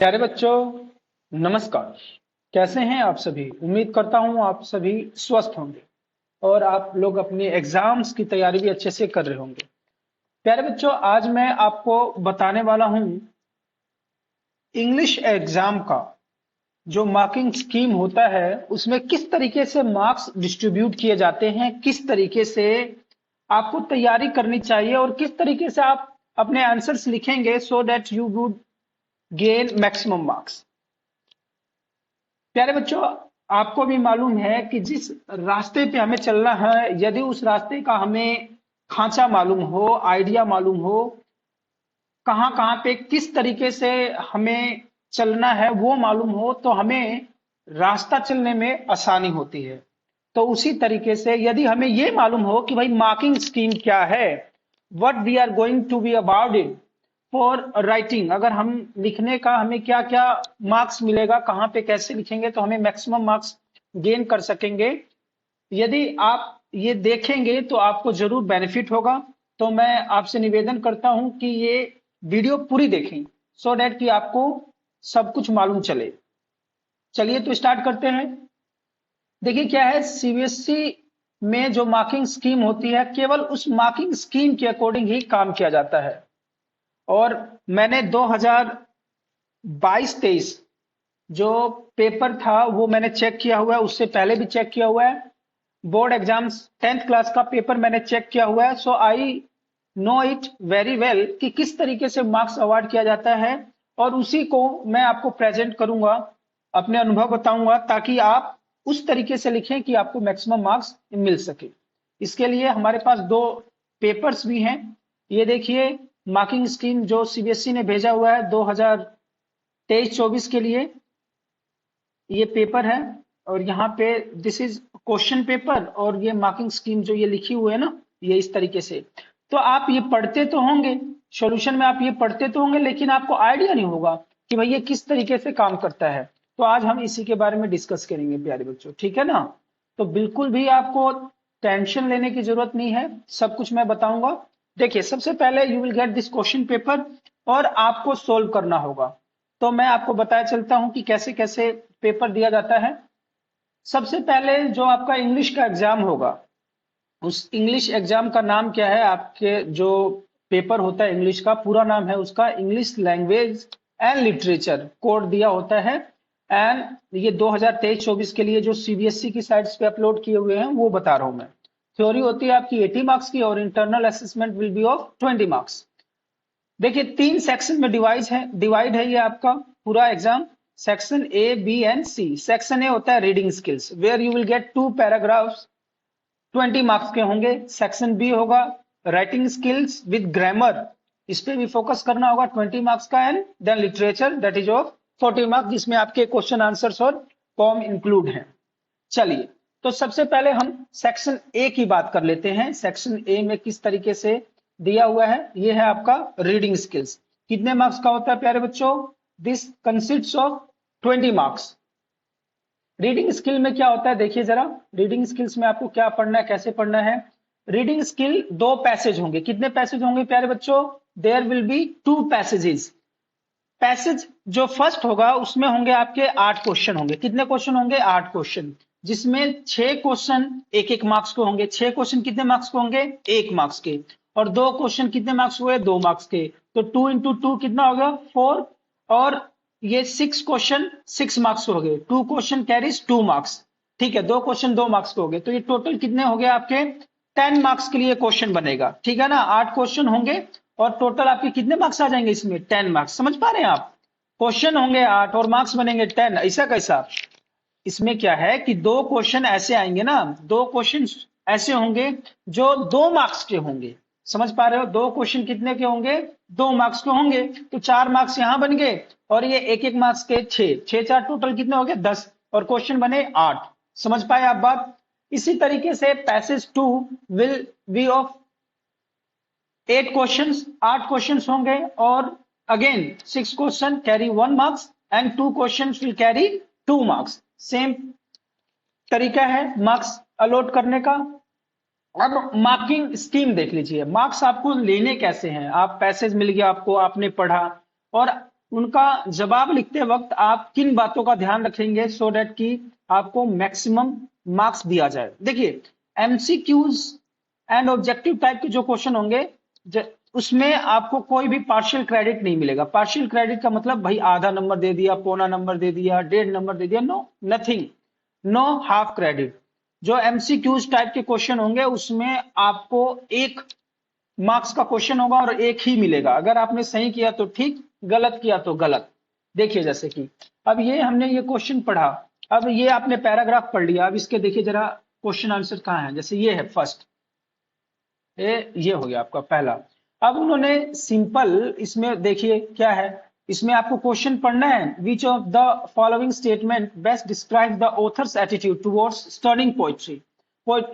प्यारे बच्चों, नमस्कार। कैसे हैं आप सभी? उम्मीद करता हूं आप सभी स्वस्थ होंगे और आप लोग अपनी एग्जाम्स की तैयारी भी अच्छे से कर रहे होंगे। प्यारे बच्चों, आज मैं आपको बताने वाला हूं इंग्लिश एग्जाम का जो मार्किंग स्कीम होता है उसमें किस तरीके से मार्क्स डिस्ट्रीब्यूट किए जाते हैं, किस तरीके से आपको तैयारी करनी चाहिए और किस तरीके से आप अपने आंसर्स लिखेंगे so that you would gain maximum marks. प्यारे बच्चों, आपको भी मालूम है कि जिस रास्ते पे हमें चलना है, यदि उस रास्ते का हमें खांचा मालूम हो, आइडिया मालूम हो, कहाँ कहाँ पे किस तरीके से हमें चलना है वो मालूम हो, तो हमें रास्ता चलने में आसानी होती है। तो उसी तरीके से यदि हमें ये मालूम हो कि भाई मार्किंग स्कीम क्या है, what we are going to be about it for writing, अगर हम लिखने का हमें क्या क्या मार्क्स मिलेगा, कहाँ पे कैसे लिखेंगे तो हमें मैक्सिमम मार्क्स गेन कर सकेंगे, यदि आप ये देखेंगे तो आपको जरूर बेनिफिट होगा। तो मैं आपसे निवेदन करता हूं कि ये वीडियो पूरी देखें सो डैट कि आपको सब कुछ मालूम चले। चलिए तो स्टार्ट करते हैं। देखिए क्या है, सीबीएसई में जो मार्किंग स्कीम होती है केवल उस मार्किंग स्कीम के अकॉर्डिंग ही काम किया जाता है। और मैंने 2022-23 जो पेपर था वो मैंने चेक किया हुआ है, उससे पहले भी चेक किया हुआ है। बोर्ड एग्जाम्स 10th क्लास का पेपर मैंने चेक किया हुआ है। So I know it very well कि किस तरीके से मार्क्स अवार्ड किया जाता है, और उसी को मैं आपको प्रेजेंट करूंगा, अपने अनुभव बताऊंगा ताकि आप उस तरीके से लिखें कि आपको मैक्सिमम मार्क्स मिल सके। इसके लिए हमारे पास दो पेपर्स भी हैं। ये देखिए मार्किंग स्कीम जो सीबीएसई ने भेजा हुआ है 2023-24 के लिए, ये पेपर है। और यहाँ पे दिस इज क्वेश्चन पेपर, और ये मार्किंग स्कीम जो ये लिखी हुई है ना, ये इस तरीके से। तो आप ये पढ़ते तो होंगे, सॉल्यूशन में आप ये पढ़ते तो होंगे, लेकिन आपको आइडिया नहीं होगा कि भाई ये किस तरीके से काम करता है। तो आज हम इसी के बारे में डिस्कस करेंगे प्यारे बच्चों, ठीक है ना? तो बिल्कुल भी आपको टेंशन लेने की जरूरत नहीं है, सब कुछ मैं बताऊंगा। देखिए सबसे पहले you will get this question paper और आपको सोल्व करना होगा। तो मैं आपको बताया चलता हूं कि कैसे कैसे पेपर दिया जाता है। सबसे पहले जो आपका इंग्लिश का एग्जाम होगा, उस इंग्लिश एग्जाम का नाम क्या है? आपके जो पेपर होता है इंग्लिश का, पूरा नाम है उसका English language and literature code दिया होता है। एंड ये 2023-24 के लिए जो सीबीएसई की साइट्स पे अपलोड किए हुए हैं वो बता रहा हूं मैं। थ्योरी होती है आपकी 80 मार्क्स की और internal assessment will be of 20 marks. देखिए 3 सेक्शन में डिवाइड है ये आपका पूरा exam. Section A, B and C. Section A होता है reading skills, where you will get 2 paragraphs, 20 marks के होंगे। सेक्शन बी होगा राइटिंग स्किल्स विद ग्रामर, इस पे भी फोकस करना होगा, 20 मार्क्स का। And then literature that is of 40 marks, जिसमें आपके क्वेश्चन आंसर्स और फॉर्म इंक्लूड हैं। चलिए तो सबसे पहले हम सेक्शन ए की बात कर लेते हैं। सेक्शन ए में किस तरीके से दिया हुआ है, ये है आपका रीडिंग स्किल्स। कितने मार्क्स का होता है प्यारे बच्चों? This consists of 20 marks. Reading skill में क्या होता है देखिए जरा, रीडिंग स्किल्स में आपको क्या पढ़ना है, कैसे पढ़ना है। रीडिंग स्किल 2 पैसेज होंगे। कितने पैसेज होंगे प्यारे बच्चों? There will be 2 passages. Passage जो फर्स्ट होगा उसमें होंगे आपके 8 क्वेश्चन होंगे। कितने क्वेश्चन होंगे? 8 क्वेश्चन, जिसमें 6 क्वेश्चन एक एक मार्क्स के होंगे। 6 क्वेश्चन कितने मार्क्स के होंगे? 1 मार्क्स के। और 2 क्वेश्चन कितने मार्क्स हुए? 2 मार्क्स के। तो 2 इंटू 2 कितना होगा? 4। और ये 6 क्वेश्चन 6 मार्क्स हो गए। 2 क्वेश्चन कैरीज 2 मार्क्स। ठीक है, 2 क्वेश्चन 2 मार्क्स के हो गए। तो ये टोटल कितने हो गए आपके? 10 मार्क्स के लिए क्वेश्चन बनेगा, ठीक है ना? 8 क्वेश्चन होंगे और टोटल आपके कितने मार्क्स आ जाएंगे इसमें? 10 मार्क्स। समझ पा रहे हैं आप? क्वेश्चन होंगे 8 और मार्क्स बनेंगे 10। ऐसा कैसा? इसमें क्या है कि 2 क्वेश्चन ऐसे आएंगे ना, 2 क्वेश्चन ऐसे होंगे जो 2 मार्क्स के होंगे। समझ पा रहे हो? 2 क्वेश्चन कितने के होंगे? 2 मार्क्स के होंगे। तो 4 मार्क्स यहां बन गए और ये एक एक मार्क्स के 6 6 4 टोटल कितने हो गए? 10। और क्वेश्चन बने 8। समझ पाए आप बात? इसी तरीके से passage 2 will be of 8 questions, 8 questions होंगे। और again 6 question carry 1 marks and 2 questions will carry 2 marks. Same तरीका है मार्क्स अलॉट करने का। अब मार्किंग स्कीम देख लीजिए, मार्क्स आपको लेने कैसे हैं। आप पैसेज मिल गया आपको, आपने पढ़ा, और उनका जवाब लिखते वक्त आप किन बातों का ध्यान रखेंगे सो दैट कि आपको मैक्सिमम मार्क्स दिया जाए। देखिए एमसीक्यूज एंड ऑब्जेक्टिव टाइप के जो क्वेश्चन होंगे उसमें आपको कोई भी पार्शियल क्रेडिट नहीं मिलेगा। पार्शियल क्रेडिट का मतलब भाई आधा नंबर दे दिया, पौना नंबर दे दिया, 1.5 नंबर दे दिया, no nothing, no half credit. जो एमसीक्यूज टाइप के क्वेश्चन होंगे उसमें आपको 1 मार्क्स का क्वेश्चन होगा और 1 ही मिलेगा। अगर आपने सही किया तो ठीक, गलत किया तो गलत। देखिए जैसे कि अब ये हमने ये क्वेश्चन पढ़ा, अब ये आपने पैराग्राफ पढ़ लिया, अब इसके देखिए जरा क्वेश्चन आंसर कहाँ है। जैसे ये है फर्स्ट, ये हो गया आपका पहला। अब उन्होंने सिंपल इसमें देखिए क्या है, इसमें आपको क्वेश्चन पढ़ना है, which of the following statement best describe the author's attitude towards studying poetry.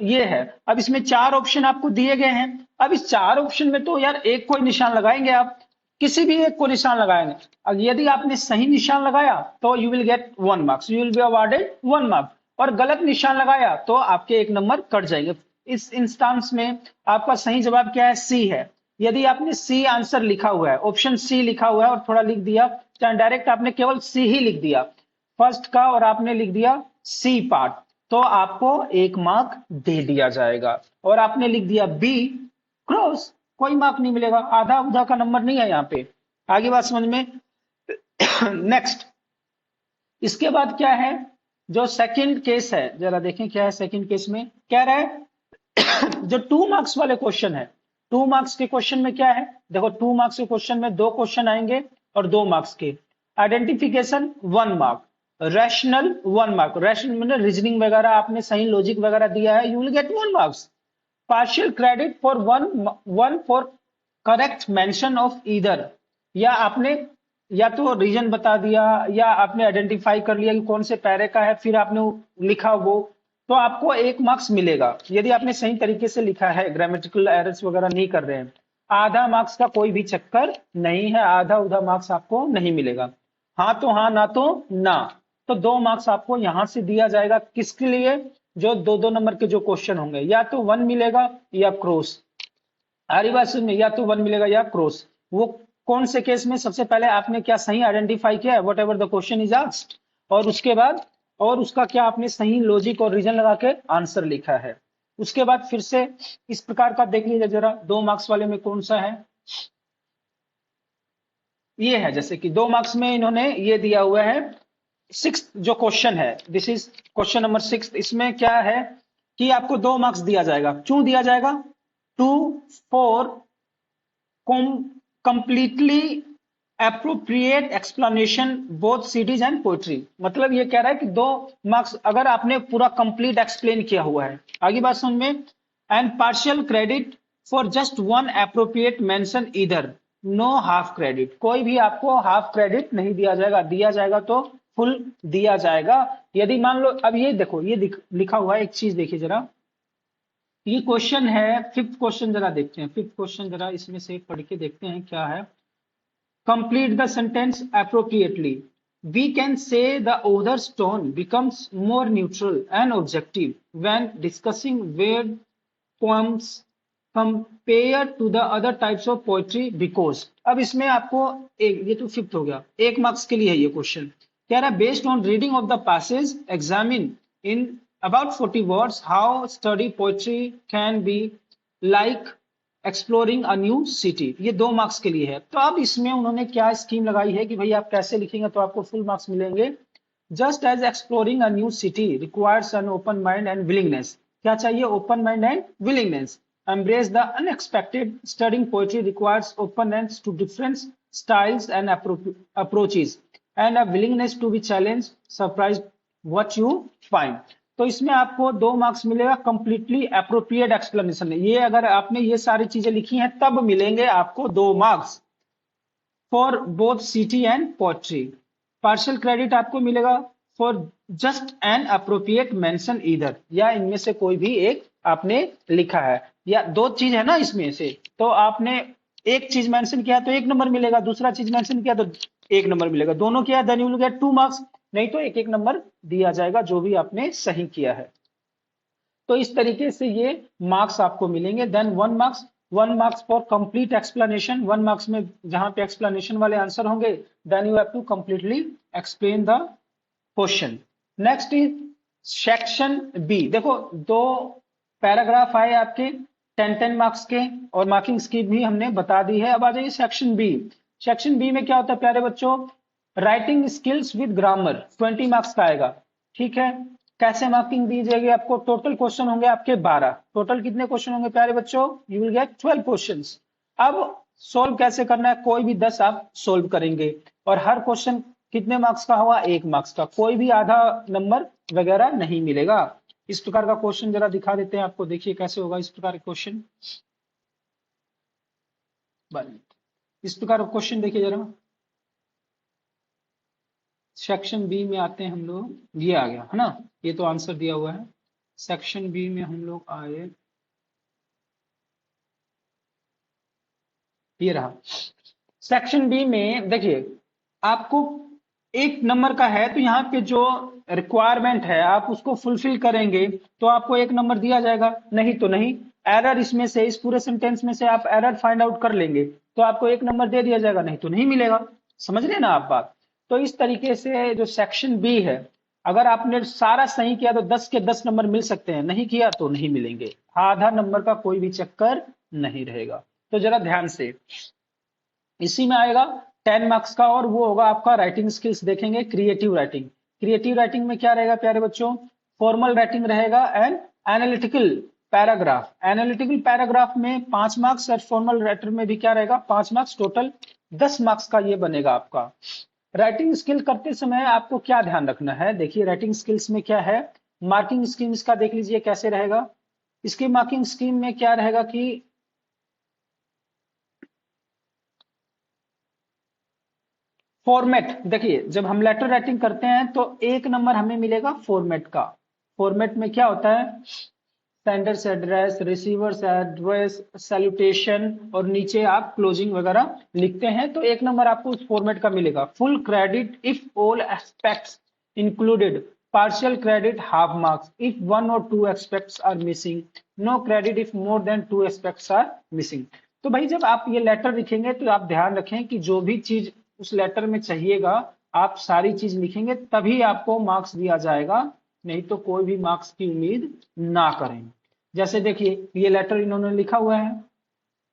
ये है। अब इसमें 4 ऑप्शन आपको दिए गए हैं। अब इस 4 ऑप्शन में तो यार एक कोई निशान लगाएंगे, आप किसी भी एक को निशान लगाएंगे। अब यदि आपने सही निशान लगाया तो you will gate 1 marks, you will be awarded 1 marks, और गलत निशान लगाया तो आपके 1 नंबर कट जाएंगे। इस इंस्टांस में आपका सही जवाब क्या है, सी है। यदि आपने सी आंसर लिखा हुआ है, ऑप्शन सी लिखा हुआ है और थोड़ा लिख दिया, चाहे डायरेक्ट आपने केवल सी ही लिख दिया फर्स्ट का और आपने लिख दिया सी पार्ट, तो आपको 1 मार्क दे दिया जाएगा। और आपने लिख दिया बी क्रॉस, कोई मार्क नहीं मिलेगा, आधा उधा का नंबर नहीं है यहाँ पे। आगे बात समझ में। नेक्स्ट, इसके बाद क्या है, जो सेकंड केस है जरा देखें क्या है सेकंड केस में। कह रहा है जो 2 मार्क्स वाले क्वेश्चन है, 2 मार्क्स के क्वेश्चन में क्या है, देखो 2 मार्क्स के क्वेश्चन में 2 क्वेश्चन आएंगे और 2 मार्क्स के। Identification 1 mark, rational 1 mark, rational मतलब रीजनिंग वगैरह आपने सही लॉजिक वगैरह दिया है, you will gate 1 marks. Partial credit for one for correct mention of either, या आपने या तो रीजन बता दिया या आपने आइडेंटिफाई कर लिया कि कौन से पैरे का है, फिर आपने लिखा वो, तो आपको 1 मार्क्स मिलेगा यदि आपने सही तरीके से लिखा है, ग्रामेटिकल एरर्स वगैरह नहीं कर रहे हैं। आधा मार्क्स का कोई भी चक्कर नहीं है, आधा उधा मार्क्स आपको नहीं मिलेगा। हाँ तो हाँ, ना तो ना, तो 2 मार्क्स आपको यहां से दिया जाएगा। किसके लिए, जो 2-2 नंबर के जो क्वेश्चन होंगे, या तो 1 मिलेगा या क्रॉस। हरी बात में या तो 1 मिलेगा या क्रॉस। वो कौन से केस में, सबसे पहले आपने क्या सही आइडेंटिफाई किया है, what ever the question is asked, और उसके बाद और उसका क्या आपने सही लॉजिक और रीजन लगा के आंसर लिखा है। उसके बाद फिर से इस प्रकार का देख लीजिए जरा 2 मार्क्स वाले में कौन सा है। ये है, जैसे कि 2 मार्क्स में इन्होंने ये दिया हुआ है 6th जो क्वेश्चन है, दिस इज क्वेश्चन नंबर 6। इसमें क्या है कि आपको 2 मार्क्स दिया जाएगा। क्यों दिया जाएगा, 2 for completely appropriate explanation both cities and poetry. मतलब ये कह रहा है कि 2 मार्क्स अगर आपने पूरा कंप्लीट एक्सप्लेन किया हुआ है। आगे बात समझ में। And partial credit for just 1 appropriate mention either, no half credit, कोई भी आपको हाफ क्रेडिट नहीं दिया जाएगा, दिया जाएगा तो फुल दिया जाएगा। यदि मान लो, अब ये देखो ये लिखा हुआ है, एक चीज देखिए जरा, ये क्वेश्चन है 5th क्वेश्चन, जरा देखते हैं 5th क्वेश्चन, जरा इसमें से पढ़ के देखते हैं क्या है। Complete the sentence appropriately. We can say the author's tone becomes more neutral and objective when discussing weird poems compared to the other types of poetry because। अब इसमें आपको ये तो 5th हो गया, 1 मार्क्स के लिए है ये क्वेश्चन। कह रहा है based on reading of the passage examine in about 40 words how study poetry can be like exploring a new city. ये 2 मार्क्स के लिए है। तो अब इसमें उन्होंने क्या स्कीम लगाई है कि भाई आप कैसे लिखेंगे तो आपको फुल मार्क्स मिलेंगे। Just as exploring a new city requires an open mind and willingness. क्या चाहिए, open mind and willingness. Embrace the unexpected, studying poetry requires openness to different styles and approaches and a willingness to be challenge, surprise what you find. तो इसमें आपको 2 marks मिलेगा completely appropriate explanation. ये अगर आपने ये सारी चीजें लिखी हैं तब मिलेंगे आपको 2 marks for both city and poetry. Partial credit आपको मिलेगा for just an appropriate mention either, या इनमें से कोई भी एक आपने लिखा है, या 2 चीज है ना इसमें से, तो आपने एक चीज मेंशन किया तो 1 नंबर मिलेगा, दूसरा चीज मेंशन किया तो 1 नंबर मिलेगा, दोनों किया then you will get 2 marks, नहीं तो 1-1 नंबर दिया जाएगा जो भी आपने सही किया है। तो इस तरीके से ये मार्क्स आपको मिलेंगे। Then 1 marks 1 marks for complete explanation, 1 marks में जहां पे एक्सप्लेनेशन वाले आंसर होंगे, then you have to completely explain the question. Next is section B. देखो दो पैराग्राफ आए आपके 10 मार्क्स के, और मार्किंग स्कीम भी हमने बता दी है। अब आ जाइए सेक्शन बी। सेक्शन बी में क्या होता है प्यारे बच्चों, writing skills with grammar, 20 marks का आएगा। ठीक है, कैसे मार्किंग दी जाएगी आपको, टोटल क्वेश्चन होंगे आपके 12। टोटल कितने क्वेश्चन होंगे प्यारे बच्चों, यू विल गेट 12 क्वेश्चंस। अब सोल्व कैसे करना है, कोई भी 10 आप सोल्व करेंगे, और हर क्वेश्चन कितने मार्क्स का हुआ, 1 मार्क्स का, कोई भी आधा नंबर वगैरह नहीं मिलेगा। इस प्रकार का क्वेश्चन जरा दिखा देते हैं आपको, देखिए कैसे होगा इस प्रकार का क्वेश्चन। इस प्रकार का क्वेश्चन देखिए जरा, सेक्शन बी में आते हैं हम लोग, ये आ गया है ना, ये तो आंसर दिया हुआ है। सेक्शन बी में हम लोग आए, ये रहा सेक्शन बी में। देखिए आपको 1 नंबर का है, तो यहाँ पे जो रिक्वायरमेंट है आप उसको फुलफिल करेंगे तो आपको 1 नंबर दिया जाएगा, नहीं तो नहीं। एरर इसमें से, इस पूरे सेंटेंस में से आप एरर फाइंड आउट कर लेंगे तो आपको 1 नंबर दे दिया जाएगा, नहीं तो नहीं मिलेगा। समझ रहे ना आप बात। तो इस तरीके से जो सेक्शन बी है, अगर आपने सारा सही किया तो 10 के 10 नंबर मिल सकते हैं, नहीं किया तो नहीं मिलेंगे। आधा नंबर का कोई भी चक्कर नहीं रहेगा। तो जरा ध्यान से, इसी में आएगा 10 मार्क्स का, और वो होगा आपका राइटिंग स्किल्स देखेंगे, क्रिएटिव राइटिंग। क्रिएटिव राइटिंग में क्या रहेगा प्यारे बच्चों, फॉर्मल राइटिंग रहेगा and analytical paragraph. Analytical paragraph में 5 मार्क्स, और फॉर्मल राइटर में भी क्या रहेगा 5 मार्क्स, टोटल 10 मार्क्स का ये बनेगा आपका। राइटिंग स्किल करते समय आपको क्या ध्यान रखना है, देखिए राइटिंग स्किल्स में क्या है, मार्किंग स्कीम इसका देख लीजिए कैसे रहेगा। इसकी मार्किंग स्कीम में क्या रहेगा कि फॉर्मेट, देखिए जब हम लेटर राइटिंग करते हैं तो 1 नंबर हमें मिलेगा फॉर्मेट का। फॉर्मेट में क्या होता है, sender's address, receiver's address, salutation, और नीचे आप क्लोजिंग वगैरह लिखते हैं, तो 1 नंबर आपको उस फॉर्मेट का मिलेगा। Full credit if all aspects included, partial credit half marks if 1 or 2 aspects are missing, no credit if more than 2 aspects are missing. तो भाई जब आप ये लेटर लिखेंगे तो आप ध्यान रखें कि जो भी चीज उस लेटर में चाहिएगा आप सारी चीज लिखेंगे, तभी आपको मार्क्स दिया जाएगा, नहीं तो कोई भी मार्क्स की उम्मीद ना करें। जैसे देखिए ये लेटर इन्होंने लिखा हुआ है,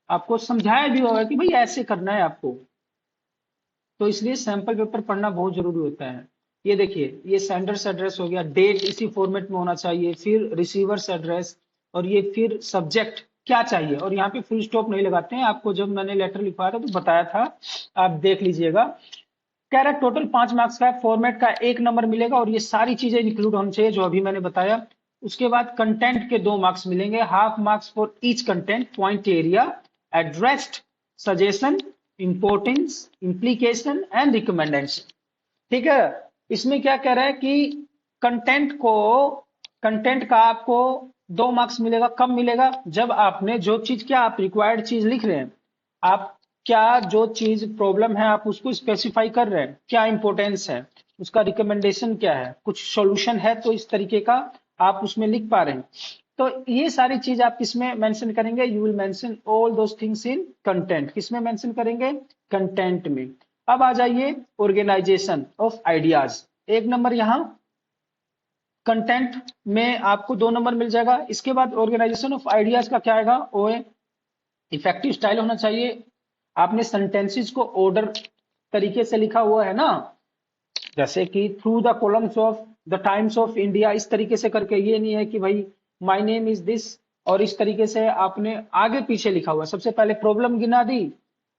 आपको समझाया भी होगा कि भाई ऐसे करना है आपको, तो इसलिए सैंपल पेपर पढ़ना बहुत जरूरी होता है। ये देखिए ये सेंडर्स एड्रेस हो गया, डेट इसी फॉर्मेट में होना चाहिए, फिर रिसीवर्स एड्रेस, और ये फिर सब्जेक्ट क्या चाहिए, और यहाँ पे फुल स्टॉप नहीं लगाते हैं। आपको जब मैंने लेटर लिखवाया था तो बताया था, आप देख लीजिएगा। कह रहा है टोटल 5 मार्क्स का है, फॉर्मेट का 1 नंबर मिलेगा, और ये सारी चीजें इंक्लूड होनी चाहिए जो अभी मैंने बताया। उसके बाद कंटेंट के 2 मार्क्स मिलेंगे, half marks for each content, point area, addressed, suggestion, importance, implication and recommendation. ठीक है, इसमें क्या कह रहा है कि कंटेंट का आपको 2 मार्क्स मिलेगा। कब मिलेगा, जब आपने जो चीज, क्या आप रिक्वायर्ड चीज लिख रहे हैं, आप क्या जो चीज प्रॉब्लम है आप उसको स्पेसिफाई कर रहे हैं, क्या इंपॉर्टेंस है, उसका रिकमेंडेशन क्या है, कुछ सॉल्यूशन है, तो इस तरीके का आप उसमें लिख पा रहे हैं। तो ये सारी चीज आप किसमें मेंशन करेंगे, you will mention all those things in content. किसमें मेंशन करेंगे, कंटेंट में। अब आ जाइए ऑर्गेनाइजेशन ऑफ आइडियाज, 1 नंबर यहां कंटेंट में आपको 2 नंबर मिल जाएगा। इसके बाद ऑर्गेनाइजेशन ऑफ आइडियाज का क्या आएगा, ओ इफेक्टिव स्टाइल होना चाहिए। आपने सेंटेंसेस को ऑर्डर तरीके से लिखा हुआ है ना, जैसे कि through the columns of the times of India, इस तरीके से करके, ये नहीं है कि भाई माय नेम इज दिस और इस तरीके से आपने आगे पीछे लिखा हुआ, सबसे पहले प्रॉब्लम गिना दी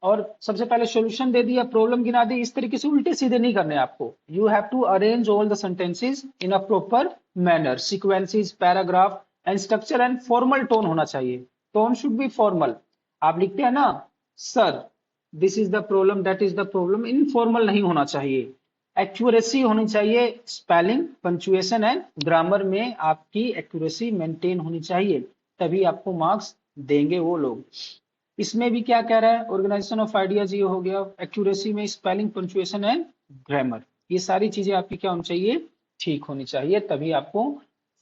और सबसे पहले सॉल्यूशन दे दिया, प्रॉब्लम गिना दी, इस तरीके से उल्टे सीधे नहीं करने आपको। You have to arrange all the sentences in a proper manner, sequences, paragraph and structure and formal tone होना चाहिए। Tone should be formal. आप लिखते हैं ना sir this is the problem, that is the problem, informal नहीं होना चाहिए। Accuracy होनी चाहिए, स्पेलिंग, पंचुएशन एंड ग्रामर में आपकी एक्यूरेसी मेंटेन होनी चाहिए, तभी आपको मार्क्स देंगे वो लोग। इसमें भी क्या कह रहा है, ऑर्गेनाइजेशन ऑफ आइडियाज ये हो गया, एक्यूरेसी में स्पेलिंग, पंचुएशन एंड ग्रामर, ये सारी चीजें आपकी क्या होनी चाहिए, ठीक होनी चाहिए, तभी आपको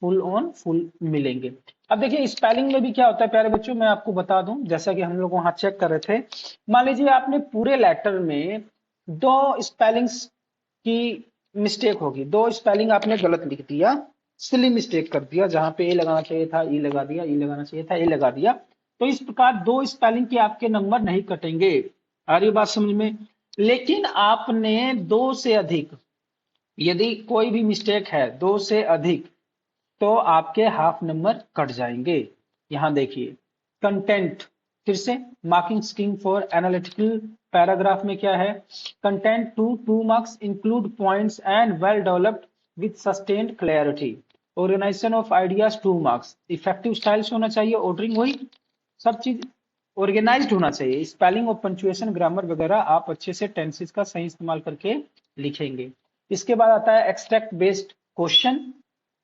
फुल ऑन फुल मिलेंगे। अब देखिए स्पेलिंग में भी क्या होता है प्यारे बच्चों, मैं आपको बता दूं, जैसा कि हम लोग वहां चेक कर रहे थे। मान लीजिए आपने पूरे लेटर में 2 स्पेलिंग्स की मिस्टेक होगी, 2 स्पेलिंग आपने गलत लिख दिया, सिली मिस्टेक कर दिया, जहां पे ए लगाना चाहिए था ई लगा दिया, ई लगाना चाहिए था ए लगा दिया। तो इस प्रकार 2 स्पेलिंग के आपके नंबर नहीं कटेंगे। आ रही बात समझ में? लेकिन आपने 2 से अधिक, यदि कोई भी मिस्टेक है 2 से अधिक, तो आपके हाफ नंबर कट जाएंगे। यहां देखिए कंटेंट, फिर से marking scheme for analytical paragraph में क्या है, content two 2 marks include points and well developed with sustained clarity, organisation of ideas 2 marks, effective styles होना चाहिए, ऑर्डरिंग हुई, सब चीज ऑर्गेनाइज्ड होना चाहिए, स्पेलिंग और पंचुएशन ग्रामर वगैरह आप अच्छे से टेंसेस का सही इस्तेमाल करके लिखेंगे। इसके बाद आता है extract based question.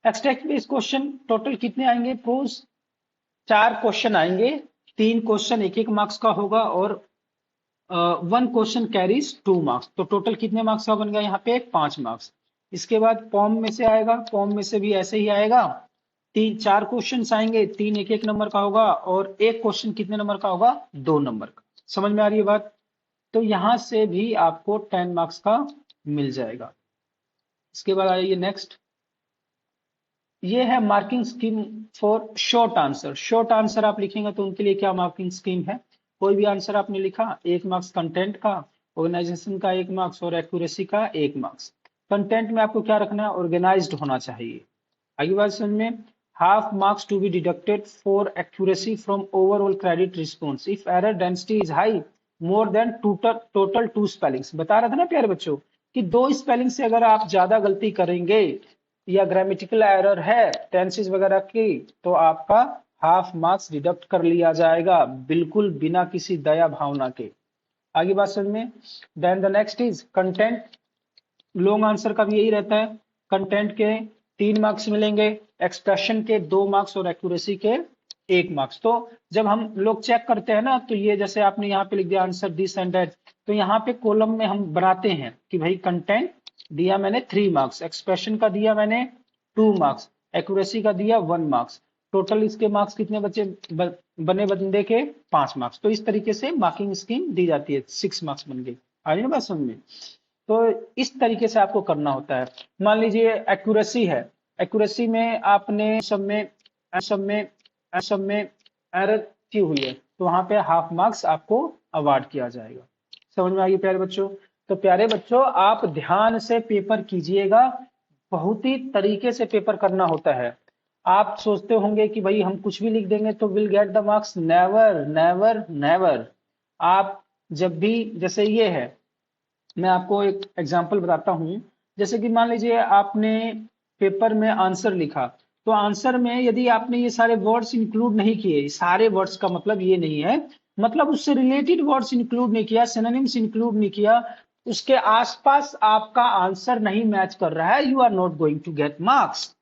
Extract based question total कितने आएंगे प्रोज? 4 क्वेश्चन आएंगे, 3 क्वेश्चन 1-1 मार्क्स का होगा और 1 क्वेश्चन कैरीज 2 मार्क्स। तो टोटल कितने मार्क्स का बन गया यहाँ पे? 5 मार्क्स। इसके बाद पॉम में से आएगा, पॉम में से भी ऐसे ही आएगा, 4 क्वेश्चन आएंगे, 3 1-1 नंबर का होगा और 1 क्वेश्चन कितने नंबर का होगा? 2 नंबर का। समझ में आ रही है बात? तो यहां से भी आपको 10 मार्क्स का मिल जाएगा। इसके बाद आइए नेक्स्ट, ये है marking scheme for short answer. Short answer आप लिखेंगे तो उनके लिए क्या मार्किंग स्कीम है? कोई भी आंसर आपने लिखा, 1 मार्क्स कंटेंट का, ऑर्गेनाइजेशन का 1 मार्क्स और एक्यूरेसी का 1 मार्क्स। कंटेंट में आपको क्या रखना है? ऑर्गेनाइज्ड होना चाहिए। आगे बात समझ में? Half marks to be deducted for accuracy from overall credit response if error density is high more than total 2 spellings. बता रहा था ना प्यारे बच्चों कि 2 स्पेलिंग से अगर आप ज्यादा गलती करेंगे या ग्रामेटिकल एरर है टेंसेस वगैरह की, तो आपका हाफ मार्क्स डिडक्ट कर लिया जाएगा, बिल्कुल बिना किसी दया भावना के। आगे बात समझ में? Then the next is content. Long answer का भी यही रहता है, कंटेंट के 3 मार्क्स मिलेंगे, एक्सप्रेशन के 2 मार्क्स और एक्यूरेसी के 1 मार्क्स। तो जब हम लोग चेक करते हैं ना, तो ये जैसे आपने यहाँ पे लिख दिया आंसर दिस एंड दैट, तो यहाँ पे कॉलम में हम बनाते हैं कि भाई कंटेंट दिया मैंने 3 मार्क्स, एक्सप्रेशन का दिया मैंने 2 मार्क्स, एक्यूरेसी का दिया 1 मार्क्स, टोटल इसके मार्क्स कितने बचे बने बंदे के? 5 मार्क्स। तो इस तरीके से मार्किंग स्कीम दी जाती है, 6 मार्क्स बन गए। आ रही ना बात समझ में? तो इस तरीके से आपको करना होता है। मान लीजिए एक्यूरेसी है, एक्यूरेसी में आपने सब में एरर की हुई है, तो वहां पे हाफ मार्क्स आपको अवार्ड किया जाएगा। समझ में आ गई प्यारे बच्चों? तो प्यारे बच्चों आप ध्यान से पेपर कीजिएगा, बहुत ही तरीके से पेपर करना होता है। आप सोचते होंगे कि भाई हम कुछ भी लिख देंगे तो will get the marks, never never never. आप जब भी, जैसे ये है, मैं आपको एक एग्जांपल बताता हूं, जैसे कि मान लीजिए आपने पेपर में आंसर लिखा, तो आंसर में यदि आपने ये सारे वर्ड्स इंक्लूड नहीं किए, सारे वर्ड्स का मतलब ये नहीं है, मतलब उससे रिलेटेड वर्ड्स इंक्लूड नहीं किया, सिनोनिम्स इंक्लूड नहीं किया, उसके आसपास आपका आंसर नहीं मैच कर रहा है, you are not going to get marks.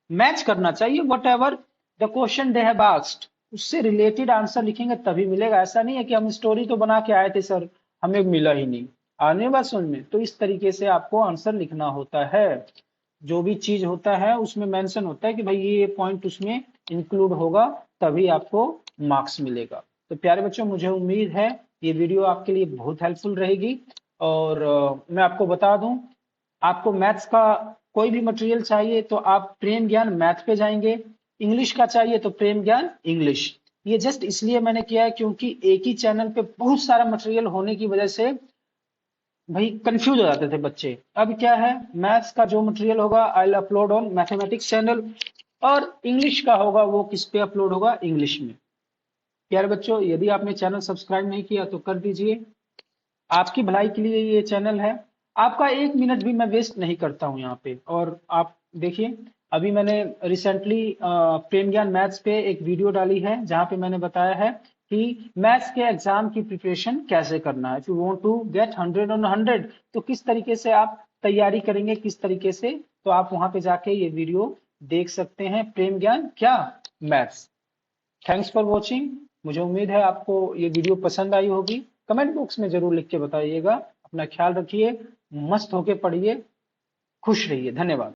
Match करना चाहिए, whatever the question they have asked, उससे रिलेटेड आंसर लिखेंगे तभी मिलेगा। ऐसा नहीं है कि हम स्टोरी तो बना के आए थे सर, हमें मिला ही नहीं। आने बात समझ में? तो इस तरीके से आपको आंसर लिखना होता है, जो भी चीज होता है उसमें मेंशन होता है कि भाई ये पॉइंट उसमें इंक्लूड होगा, तभी आपको मार्क्स मिलेगा। तो प्यारे बच्चों मुझे उम्मीद है ये वीडियो आपके लिए बहुत हेल्पफुल रहेगी। और मैं आपको बता दूं, आपको मैथ्स का कोई भी मटेरियल चाहिए तो आप प्रेम ज्ञान मैथ पे जाएंगे, इंग्लिश का चाहिए तो प्रेम ज्ञान इंग्लिश। ये जस्ट इसलिए मैंने किया है क्योंकि एक ही चैनल पे बहुत सारा मटेरियल होने की वजह से भाई कंफ्यूज हो जाते थे बच्चे। अब क्या है, मैथ्स का जो मटेरियल होगा I will upload on mathematics channel, और इंग्लिश का होगा वो किस पे अपलोड होगा? इंग्लिश में। प्यारे बच्चों यदि आपने चैनल सब्सक्राइब नहीं किया तो कर दीजिए, आपकी भलाई के लिए ये चैनल है। आपका 1 मिनट भी मैं वेस्ट नहीं करता हूं यहाँ पे। और आप देखिए, अभी मैंने रिसेंटली प्रेम ज्ञान मैथ्स पे एक वीडियो डाली है जहां पे मैंने बताया है कि मैथ्स के एग्जाम की प्रिपरेशन कैसे करना है। If you want to get 100 on 100, तो किस तरीके से आप तैयारी करेंगे, किस तरीके से, तो आप वहां पे जाके ये वीडियो देख सकते हैं, प्रेम ज्ञान क्या मैथ्स। Thanks for watching. मुझे उम्मीद है आपको ये वीडियो पसंद आई होगी। कमेंट बॉक्स में जरूर लिख के बताइएगा। अपना ख्याल रखिए, मस्त होके पढ़िए, खुश रहिए। धन्यवाद।